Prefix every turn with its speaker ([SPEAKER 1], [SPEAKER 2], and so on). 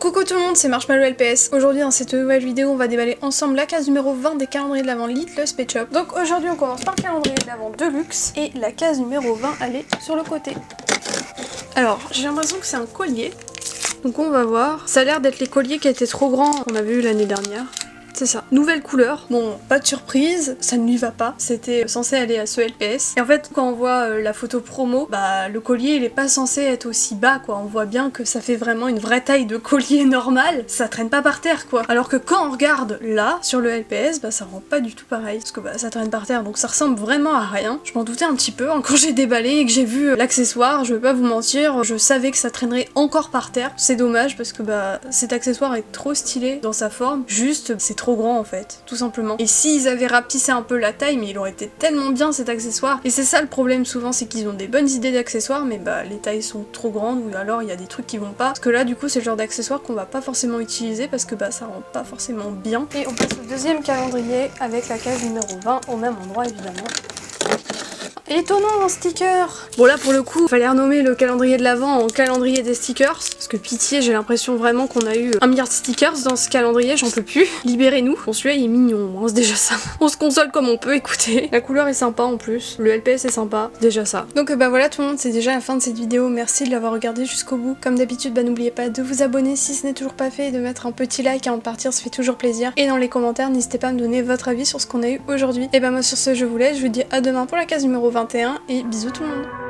[SPEAKER 1] Coucou tout le monde, c'est Marshmallow LPS. Aujourd'hui dans cette nouvelle vidéo on va déballer ensemble la case numéro 20 des calendriers de l'Avent Littlest Pet Shop. Donc aujourd'hui on commence par le calendrier de l'Avent Deluxe et la case numéro 20 elle est sur le côté. Alors j'ai l'impression que c'est un collier, donc on va voir. Ça a l'air d'être les colliers qui étaient trop grands qu'on avait eu l'année dernière. C'est ça. Nouvelle couleur. Bon, pas de surprise, ça ne lui va pas. C'était censé aller à ce LPS. Et en fait, quand on voit la photo promo, bah le collier il est pas censé être aussi bas quoi. On voit bien que ça fait vraiment une vraie taille de collier normal. Ça traîne pas par terre quoi. Alors que quand on regarde là, sur le LPS, bah ça rend pas du tout pareil. Parce que bah ça traîne par terre donc ça ressemble vraiment à rien. Je m'en doutais un petit peu. Hein, quand j'ai déballé et que j'ai vu l'accessoire, je vais pas vous mentir, je savais que ça traînerait encore par terre. C'est dommage parce que bah cet accessoire est trop stylé dans sa forme. Juste, c'est trop grand en fait, tout simplement. Et s'ils avaient rapetissé un peu la taille, mais il aurait été tellement bien cet accessoire. Et c'est ça le problème souvent, c'est qu'ils ont des bonnes idées d'accessoires, mais bah les tailles sont trop grandes ou alors il y a des trucs qui vont pas. Parce que là du coup c'est le genre d'accessoire qu'on va pas forcément utiliser parce que bah ça rend pas forcément bien. Et on passe au deuxième calendrier avec la case numéro 20 au même endroit évidemment. Étonnant un sticker. Bon là pour le coup, fallait renommer le calendrier de l'Avent en calendrier des stickers. Parce que pitié, j'ai l'impression vraiment qu'on a eu 1 milliard de stickers dans ce calendrier, j'en peux plus. Libérez-nous. Bon celui-là il est mignon, hein, c'est déjà ça. On se console comme on peut, écoutez. La couleur est sympa en plus, le LPS est sympa, déjà ça. Donc bah voilà tout le monde, c'est déjà la fin de cette vidéo. Merci de l'avoir regardé jusqu'au bout. Comme d'habitude, bah n'oubliez pas de vous abonner si ce n'est toujours pas fait et de mettre un petit like avant de partir, ça fait toujours plaisir. Et dans les commentaires, n'hésitez pas à me donner votre avis sur ce qu'on a eu aujourd'hui. Et bah moi sur ce je vous laisse, je vous dis à demain pour la case numéro 21 et bisous tout le monde.